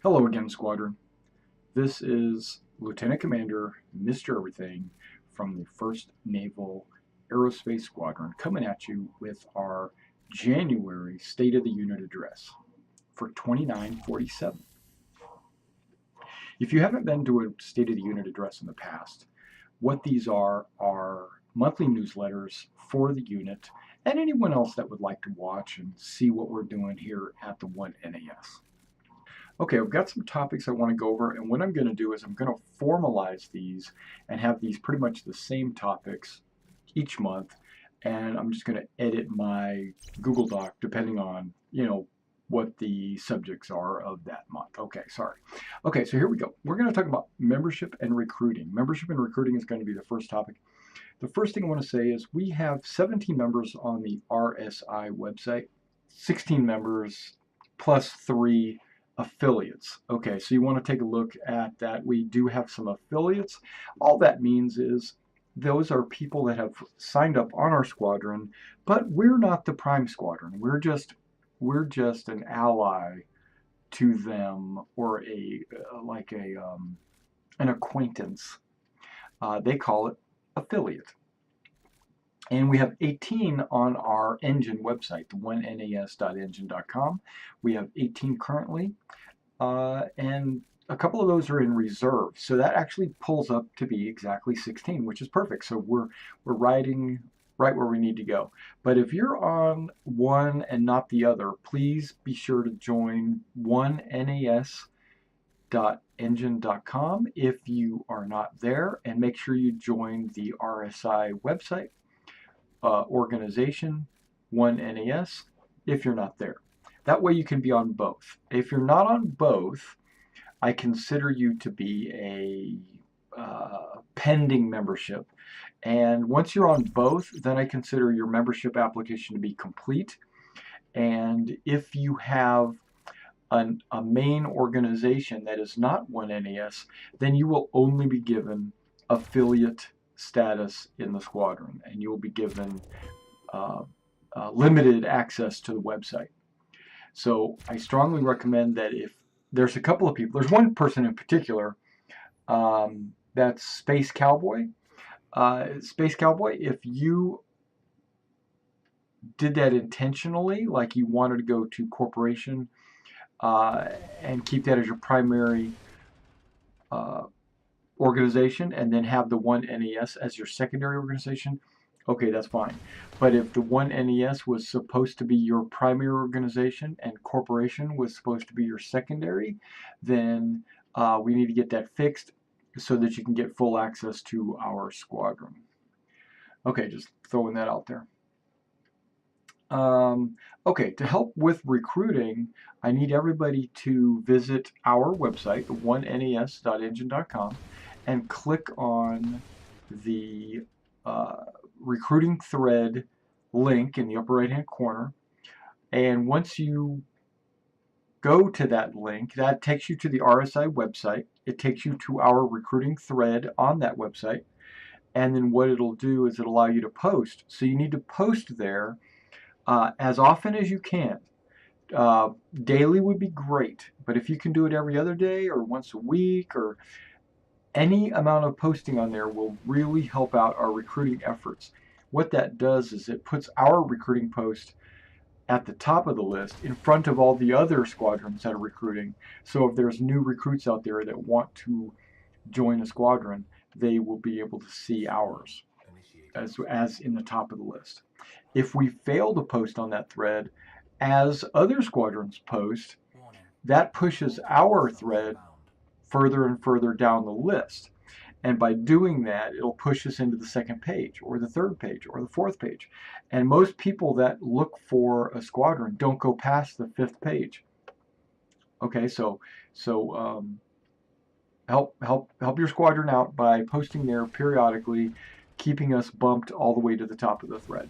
Hello again, Squadron. This is Lieutenant Commander Mr. Everything from the 1st Naval Aerospace Squadron coming at you with our January State of the Unit address for 2947. If you haven't been to a State of the Unit address in the past, what these are monthly newsletters for the unit and anyone else that would like to watch and see what we're doing here at the 1NAS. Okay, I've got some topics I want to go over, and what I'm going to do is I'm going to formalize these and have these pretty much the same topics each month, and I'm just going to edit my Google Doc depending on, what the subjects are of that month. Okay, sorry. Okay, so here we go. We're going to talk about membership and recruiting. Membership and recruiting is going to be the first topic. The first thing I want to say is we have 17 members on the RSI website, 16 members plus 3 affiliates. Okay, so you want to take a look at that. We do have some affiliates. All that means is those are people that have signed up on our squadron, but we're not the prime squadron. We're just an ally to them, or an acquaintance. They call it affiliate. And we have 18 on our engine website, the 1nas.engine.com. We have 18 currently, and a couple of those are in reserve. So that actually pulls up to be exactly 16, which is perfect. So we're riding right where we need to go. But if you're on one and not the other, please be sure to join 1nas.engine.com if you are not there, and make sure you join the RSI website. Organization 1NAS if you're not there. That way you can be on both. If you're not on both, I consider you to be a pending membership. And once you're on both, then I consider your membership application to be complete. And if you have a main organization that is not 1NAS, then you will only be given affiliate status in the squadron, and you will be given limited access to the website. So I strongly recommend that if there's a couple of people, there's one person in particular, that's Space Cowboy. Space Cowboy, if you did that intentionally, like you wanted to go to corporation and keep that as your primary organization, and then have the 1NAS as your secondary organization, okay, that's fine. But if the 1NAS was supposed to be your primary organization and corporation was supposed to be your secondary, then we need to get that fixed so that you can get full access to our squadron. Okay, just throwing that out there. Okay, to help with recruiting, I need everybody to visit our website, 1nas.engine.com, and click on the recruiting thread link in the upper right hand corner. And once you go to that link, that takes you to the RSI website. It takes you to our recruiting thread on that website. And then what it'll do is it'll allow you to post. So you need to post there as often as you can. Daily would be great, but if you can do it every other day or once a week, or any amount of posting on there will really help out our recruiting efforts. What that does is it puts our recruiting post at the top of the list in front of all the other squadrons that are recruiting. So if there's new recruits out there that want to join a squadron, they will be able to see ours as in the top of the list. If we fail to post on that thread as other squadrons post, that pushes our thread further and further down the list. And by doing that, it'll push us into the second page or the third page or the fourth page. And most people that look for a squadron don't go past the fifth page. Okay, so help your squadron out by posting there periodically, keeping us bumped all the way to the top of the thread.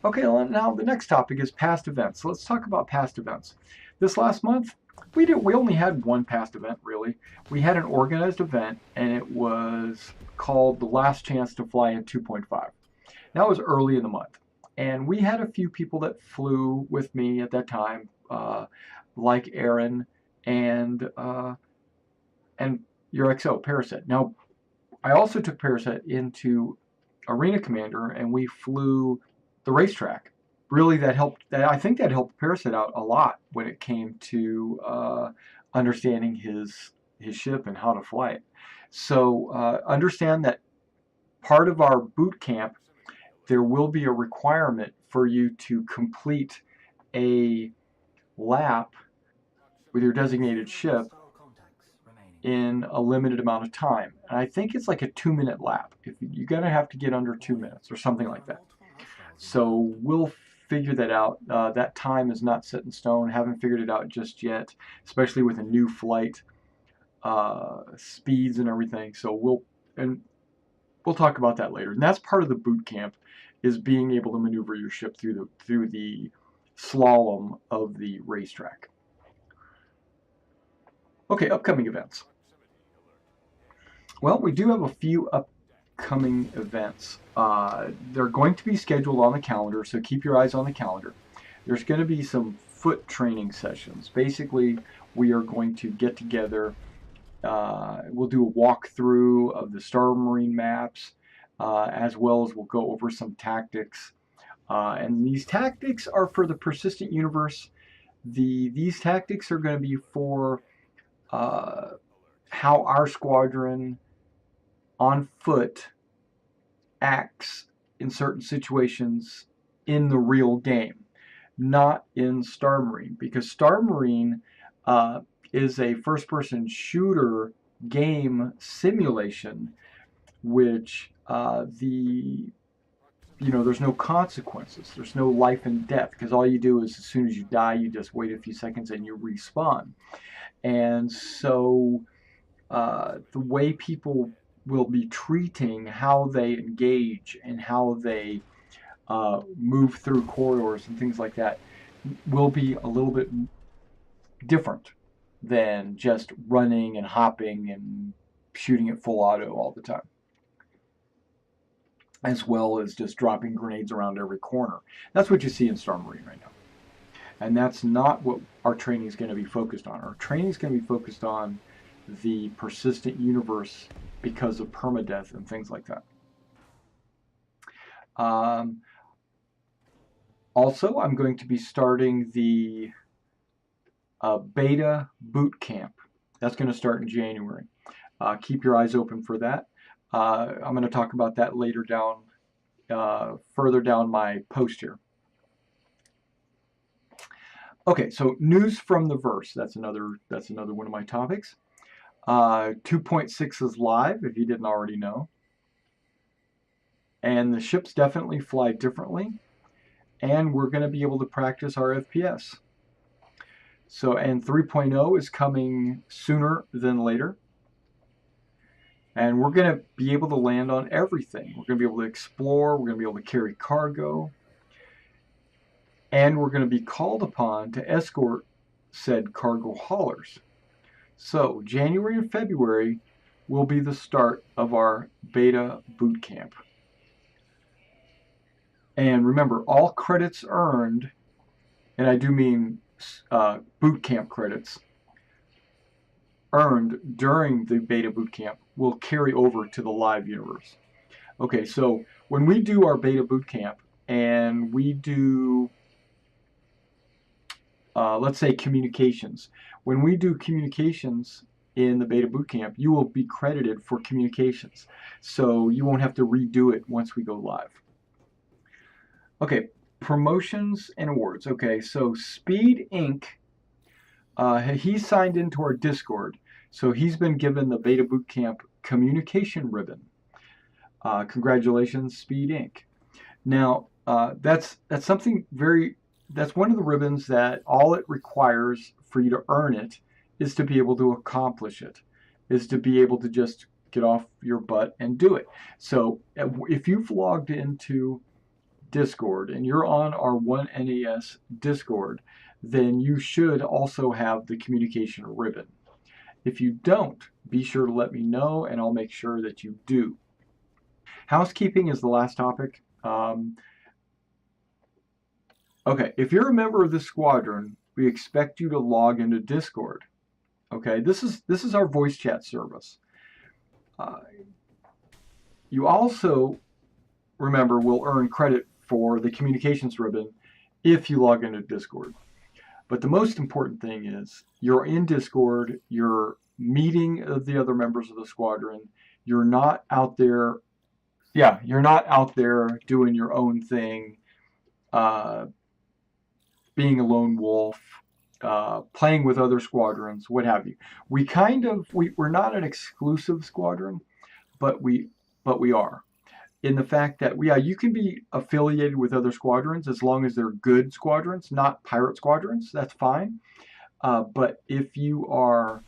Okay, well, now the next topic is past events. So let's talk about past events. This last month, we only had one past event, really. We had an organized event, and it was called the Last Chance to Fly in 2.5. That was early in the month. And we had a few people that flew with me at that time, like Aaron and your XO Parasite. Now, I also took Parasite into Arena Commander, and we flew the racetrack. Really, that helped. I think that helped Parasite out a lot when it came to understanding his ship and how to fly it. So understand that part of our boot camp, there will be a requirement for you to complete a lap with your designated ship in a limited amount of time. And I think it's like a 2-minute lap. If you're gonna have to get under 2 minutes or something like that. So we'll figure that out. That time is not set in stone. Haven't figured it out just yet, especially with a new flight speeds and everything. So we'll talk about that later. And that's part of the boot camp, is being able to maneuver your ship through the slalom of the racetrack. Okay, upcoming events. Well, we do have a few upcoming events. They're going to be scheduled on the calendar, so keep your eyes on the calendar. There's going to be some foot training sessions. Basically, we are going to get together. We'll do a walkthrough of the Star Marine maps, as well as we'll go over some tactics. And these tactics are for the persistent universe. These tactics are going to be for how our squadron on foot acts in certain situations in the real game, not in Star Marine, because Star Marine is a first-person shooter game simulation, which there's no consequences. There's no life and death, because all you do is as soon as you die, you just wait a few seconds and you respawn. And so the way people will be treating how they engage and how they move through corridors and things like that will be a little bit different than just running and hopping and shooting at full auto all the time, as well as just dropping grenades around every corner. That's what you see in Star Marine right now. And that's not what our training is going to be focused on. Our training is going to be focused on the persistent universe because of permadeath and things like that. Also, I'm going to be starting the beta boot camp. That's going to start in January. Keep your eyes open for that. I'm going to talk about that later down, further down my post here. Okay, so news from the verse. That's another one of my topics. 2.6 is live, if you didn't already know. And the ships definitely fly differently. And we're going to be able to practice our FPS. So, and 3.0 is coming sooner than later. And we're going to be able to land on everything. We're going to be able to explore. We're going to be able to carry cargo. And we're going to be called upon to escort said cargo haulers. So January and February will be the start of our beta boot camp. And remember, all credits earned, and I do mean boot camp credits, earned during the beta boot camp will carry over to the live universe. Okay, so when we do our beta boot camp and we do, let's say communications, when we do communications in the beta boot camp, you will be credited for communications. So you won't have to redo it once we go live. Okay, promotions and awards. Okay, so Speed Inc. He signed into our Discord, so he's been given the Beta Bootcamp communication ribbon. Congratulations, Speed Inc. Now, that's something that's one of the ribbons that all it requires for you to earn it is to be able to accomplish it, is to be able to just get off your butt and do it. So if you've logged into Discord and you're on our 1NES Discord, then you should also have the communication ribbon. If you don't, be sure to let me know and I'll make sure that you do. Housekeeping is the last topic. Okay, if you're a member of the squadron, we expect you to log into Discord. Okay, this is our voice chat service. Uh, you also, remember, will earn credit for the communications ribbon if you log into Discord. But the most important thing is you're in Discord, you're meeting the other members of the squadron. You're not out there, yeah, you're not out there doing your own thing, uh, being a lone wolf, playing with other squadrons, what have you. We're not an exclusive squadron, but we are. In the fact that, yeah, you can be affiliated with other squadrons as long as they're good squadrons, not pirate squadrons. That's fine. But if you are,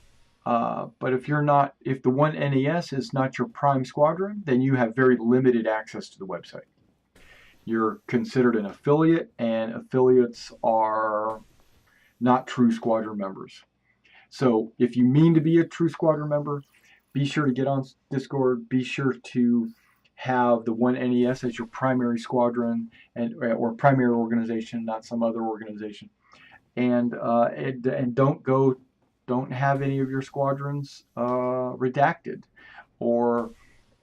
but if you're not, if the one NES is not your prime squadron, then you have very limited access to the website. You're considered an affiliate, and affiliates are not true squadron members. So if you mean to be a true squadron member, be sure to get on Discord. Be sure to have the one NES as your primary squadron or primary organization, not some other organization. And don't have any of your squadrons redacted, or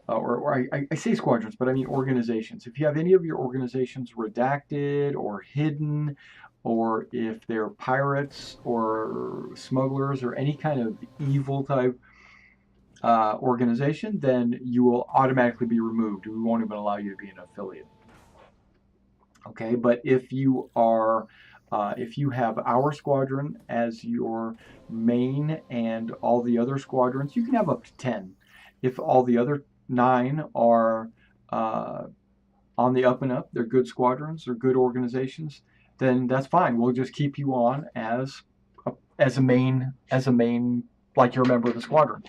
I say squadrons, but I mean organizations. If you have any of your organizations redacted or hidden, or if they're pirates or smugglers or any kind of evil type organization, then you will automatically be removed. We won't even allow you to be an affiliate. Okay, but if you have our squadron as your main and all the other squadrons, you can have up to 10. If all the other 9 are on the up and up, they're good squadrons, they're good organizations, then that's fine. We'll just keep you on as a main, like you're a member of the squadron.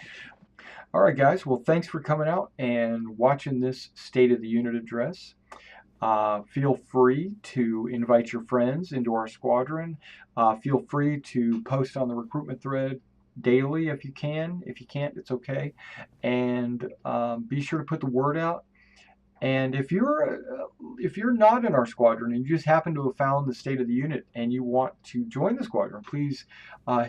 All right, guys. Well, thanks for coming out and watching this State of the Unit address. Feel free to invite your friends into our squadron. Feel free to post on the recruitment thread daily if you can. If you can't, it's okay. And be sure to put the word out. And if you're not in our squadron and you just happen to have found the State of the Unit and you want to join the squadron, please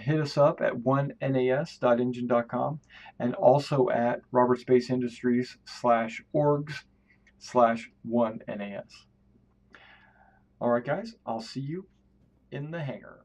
hit us up at onenas.engine.com and also at robertspaceindustries/orgs/1NAS. All right, guys, I'll see you in the hangar.